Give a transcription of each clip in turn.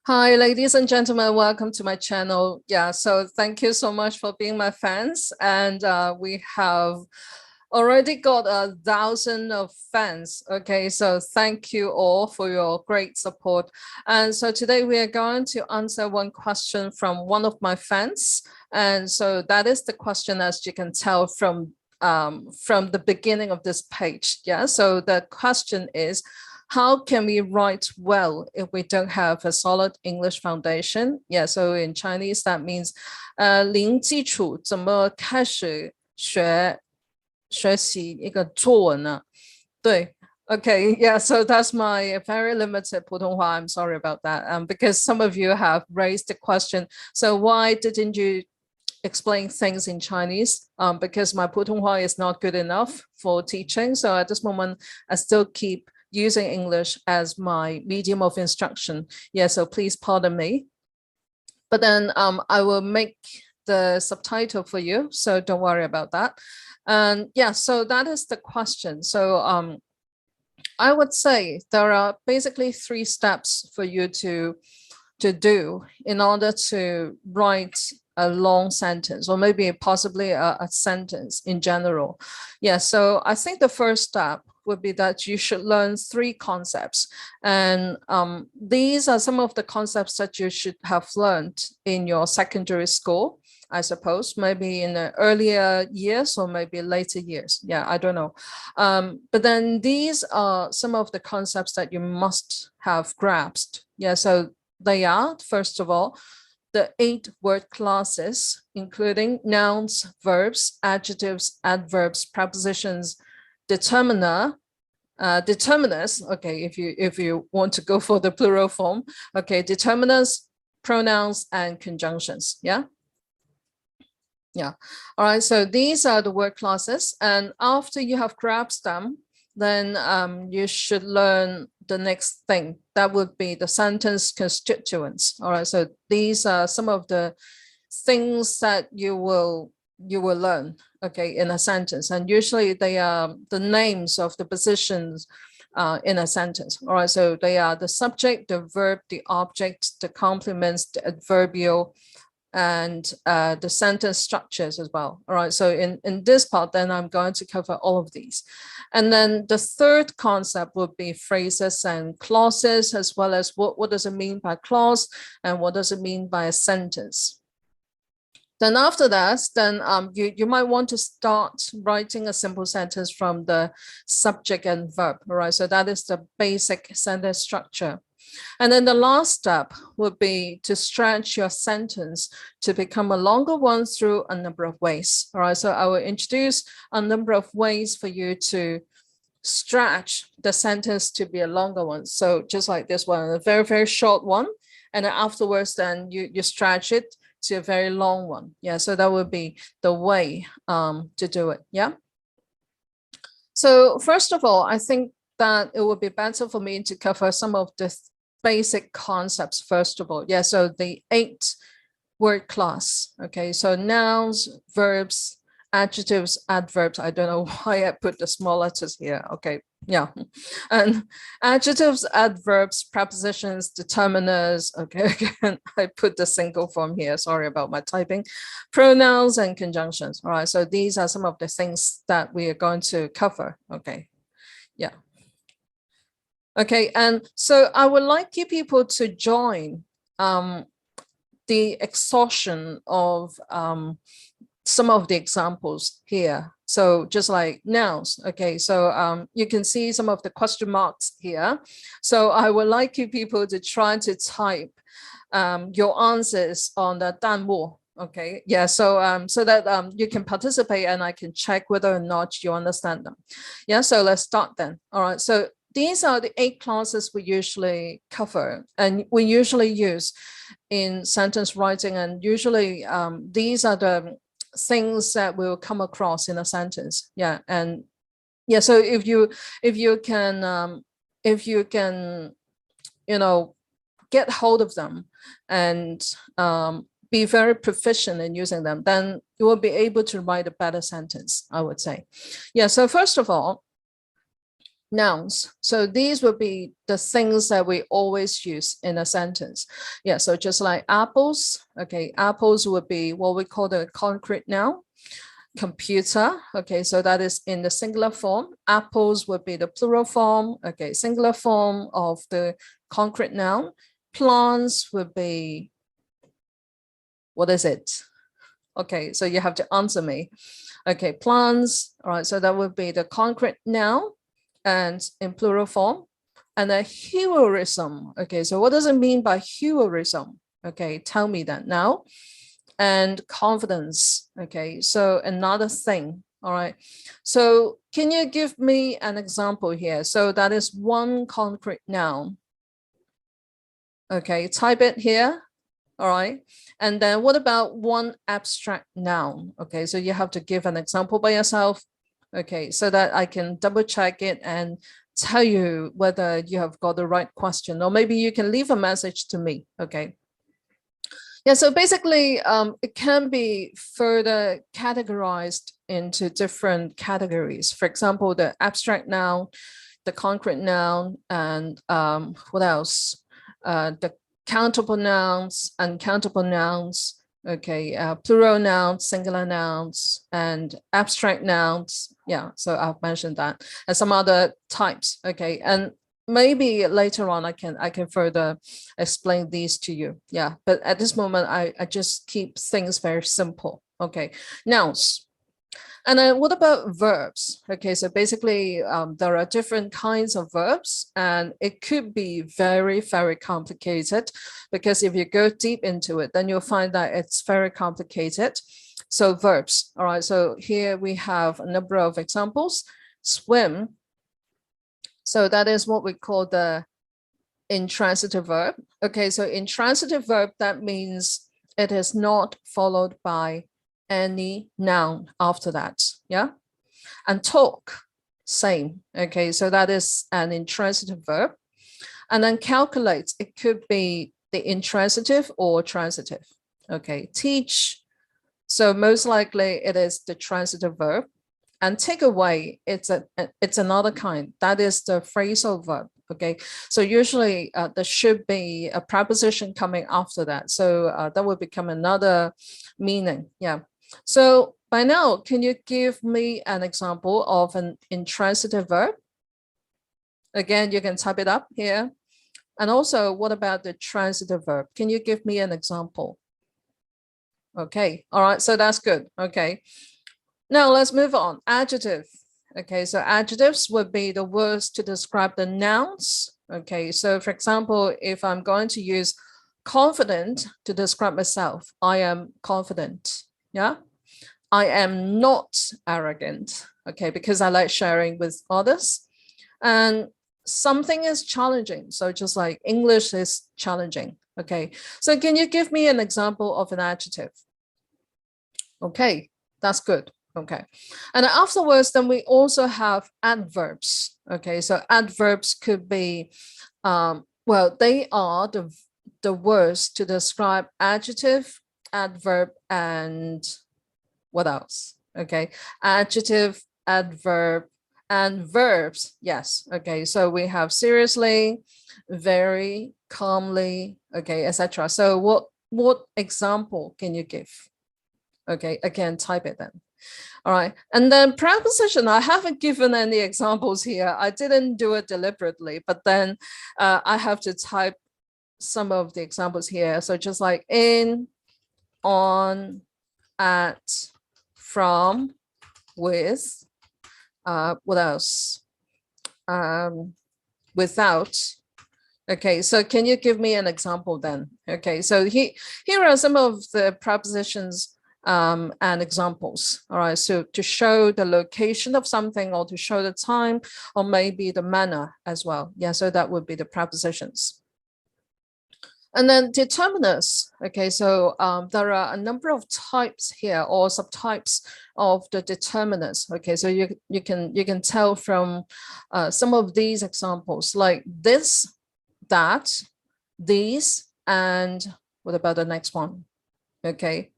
Hi, ladies and gentlemen, welcome to my channel. Yeah, so thank you so much for being my fans. And we have already got 1,000 of fans. Okay, so thank you all for your great support. And so today we are going to answer one question from one of my fans. And so that is the question, as you can tell from the beginning of this page. Yeah, so the question is, how can we write well if we don't have a solid English foundation? Yeah, so in Chinese, that means 零基础怎么开始学习一个作文呢？对。Okay, yeah, so that's my very limited 普通话. I'm sorry about that. Because some of you have raised the question, so why didn't you explain things in Chinese? Because my 普通话 is not good enough for teaching. So at this moment, I still keep using English as my medium of instruction. Yeah, so please pardon me. But then I will make the subtitle for you, so don't worry about that. And yeah, so that is the question. So I would say there are basically 3 steps for you to do in order to write a long sentence, or maybe possibly a sentence in general. Yeah, so I think the first step would be that you should learn 3 concepts. And these are some of the concepts that you should have learned in your secondary school, I suppose, maybe in the earlier years or maybe later years. Yeah, I don't know. But then these are some of the concepts that you must have grasped. Yeah, so they are, first of all, the 8 word classes, including nouns, verbs, adjectives, adverbs, prepositions, determiner, determiners. Okay, if you want to go for the plural form. Okay, determiners, pronouns, and conjunctions. Yeah. Yeah. All right. So these are the word classes, and after you have grasped them, then you should learn the next thing. That would be the sentence constituents. All right. So these are some of the things that you will learn, okay, in a sentence, and usually they are the names of the positions in a sentence. All right. So they are the subject, the verb, the object, the complements, the adverbial, and the sentence structures as well. All right, so in this part, then I'm going to cover all of these. And then the third concept would be phrases and clauses, as well as what does it mean by clause and what does it mean by a sentence. Then after that, then you might want to start writing a simple sentence from the subject and verb. All right, so that is the basic sentence structure. And then the last step would be to stretch your sentence to become a longer one through a number of ways. All right, so I will introduce a number of ways for you to stretch the sentence to be a longer one. So just like this one, a very, very short one. And then afterwards, then you stretch it to a very long one. Yeah, so that would be the way to do it. Yeah. So first of all, I think that it would be better for me to cover some of the basic concepts first of all. Yeah, so the 8 word class. Okay, so nouns, verbs, adjectives, adverbs. I don't know why I put the small letters here. Okay, yeah. And adjectives, adverbs, prepositions, determiners. Okay, again, I put the single form here. Sorry about my typing. Pronouns and conjunctions. All right, so these are some of the things that we are going to cover. Okay, yeah. Okay, and so I would like you people to join the exhaustion of some of the examples here. So just like nouns, okay, so you can see some of the question marks here. So I would like you people to try to type your answers on the 弹幕. Okay, yeah, so so that you can participate and I can check whether or not you understand them. Yeah, so let's start then. All right, so these are the 8 clauses we usually cover and we usually use in sentence writing, and usually these are the things that we'll come across in a sentence. Yeah, and yeah, so if you can get hold of them and be very proficient in using them, then you will be able to write a better sentence, I would say. Yeah, so first of all, nouns. So these would be the things that we always use in a sentence. Yeah, so just like apples, okay, apples would be what we call the concrete noun. Computer, okay, so that is in the singular form. Apples would be the plural form, okay, singular form of the concrete noun. Plants would be, what is it? Okay, so you have to answer me. Okay, plants, all right, so that would be the concrete noun and in plural form. And then heroism, okay, so what does it mean by heroism? Okay, tell me that now. And confidence, okay, so another thing, all right. So can you give me an example here? So that is one concrete noun. Okay, type it here, all right. And then what about one abstract noun? Okay, so you have to give an example by yourself, okay, so that I can double check it and tell you whether you have got the right question, or maybe you can leave a message to me, okay. Yeah, so basically, it can be further categorized into different categories. For example, the abstract noun, the concrete noun, and what else? The countable nouns, uncountable nouns, okay, plural nouns, singular nouns, and abstract nouns. Yeah, so I've mentioned that, and some other types, okay, and maybe later on I can further explain these to you. Yeah, but at this moment I just keep things very simple. Okay, nouns. And then what about verbs? Okay, so basically there are different kinds of verbs, and it could be very, very complicated, because if you go deep into it, then you'll find that it's very complicated. So verbs, all right, so here we have a number of examples. Swim, so that is what we call the intransitive verb. Okay, so intransitive verb, that means it is not followed by any noun after that. Yeah, and talk, same. Okay, so that is an intransitive verb. And then calculate, it could be the intransitive or transitive. Okay, teach, so most likely it is the transitive verb. And take away, it's another kind, that is the phrasal verb. Okay, so usually there should be a preposition coming after that, so that would become another meaning. Yeah, so by now, can you give me an example of an intransitive verb? Again, you can type it up here. And also, what about the transitive verb? Can you give me an example? Okay, all right, so that's good. Okay, now let's move on. Adjective. Okay, so adjectives would be the words to describe the nouns. Okay, so for example, if I'm going to use confident to describe myself, I am confident. Yeah, I am not arrogant. Okay, because I like sharing with others. And something is challenging. So just like English is challenging. Okay, so can you give me an example of an adjective? Okay, that's good. Okay, and afterwards, then we also have adverbs. Okay, so adverbs could be, well, they are the words to describe adjective, adverb, and what else? Okay, adjective, adverb, and verbs. Yes. Okay, so we have seriously, very, calmly, okay, etc. So what example can you give? Okay, again, type it then. All right, and then preposition, I haven't given any examples here. I didn't do it deliberately, but then I have to type some of the examples here. So just like in, on, at, from, with, what else? Without. Okay, so can you give me an example then? Okay, so here are some of the prepositions and examples. All right, so to show the location of something, or to show the time, or maybe the manner as well. Yeah, so that would be the prepositions. And then determiners. Okay, so there are a number of types here, or subtypes of the determiners. Okay, so you can tell from some of these examples, like this, that, these, and what about the next one? Okay,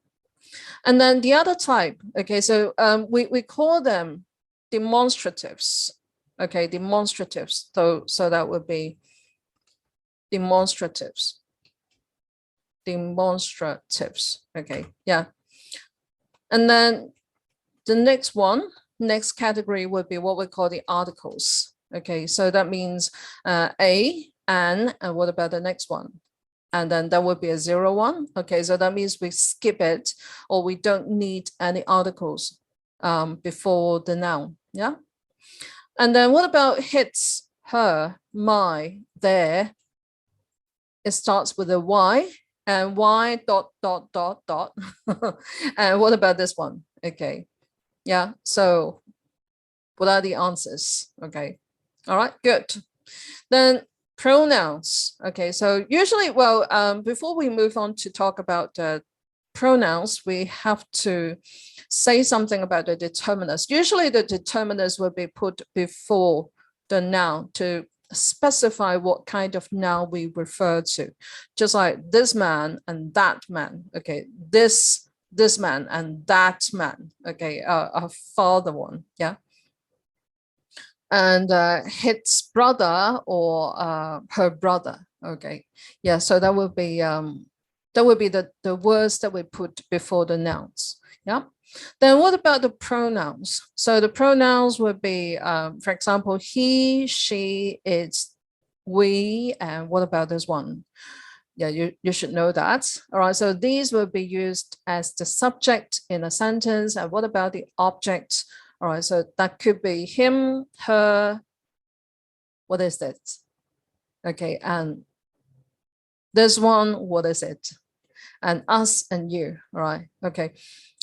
and then the other type, okay, so we call them demonstratives. Okay, demonstratives. So that would be demonstratives. Okay, yeah. And then the next category would be what we call the articles. Okay, so that means a, and what about the next one? And then that would be a 0 1. Okay, so that means we skip it, or we don't need any articles before the noun. Yeah. And then what about his, her, my, their? It starts with a Y, and Y dot dot dot dot. And what about this one? Okay, yeah, so what are the answers? Okay, all right, good. Then pronouns. Okay, so usually, well, before we move on to talk about pronouns, we have to say something about the determiners. Usually the determiners will be put before the noun to specify what kind of noun we refer to, just like this man and that man. Okay, this man and that man. Okay, a father one. Yeah. And his brother or her brother. Okay, yeah, so that would be the words that we put before the nouns. Yeah. Then what about the pronouns? So the pronouns would be, for example, he, she, it's, we, and what about this one? Yeah, you should know that. All right, so these will be used as the subject in a sentence. And what about the object? All right, so that could be him, her, what is it? Okay, and this one, what is it? And us and you, all right, okay.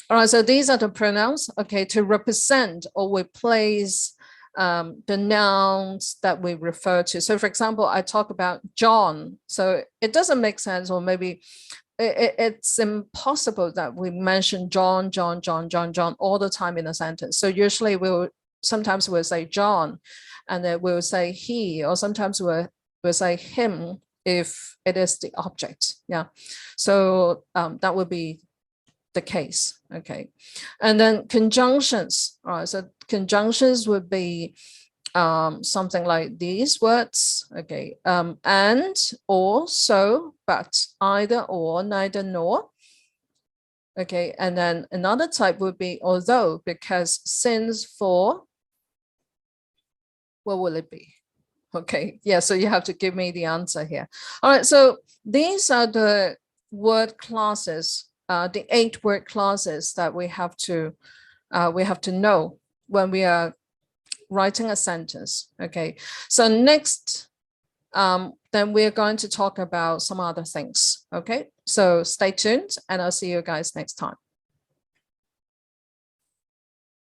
All right, so these are the pronouns, okay, to represent or replace the nouns that we refer to. So for example, I talk about John, so it doesn't make sense, or maybe it's impossible that we mention John all the time in a sentence. So usually sometimes we'll say John, and then we'll say he, or sometimes we'll say him if it is the object. Yeah, so that would be the case. Okay, and then conjunctions. All right, so conjunctions would be something like these words. Okay, and, or, so, but, either, or, neither, nor. Okay, and then another type would be although, because, since, for. What will it be? Okay, yeah, so you have to give me the answer here. All right, so these are the word classes, the 8 word classes that we have to know when we are writing a sentence. Okay, so next, then we're going to talk about some other things. Okay, so stay tuned, and I'll see you guys next time.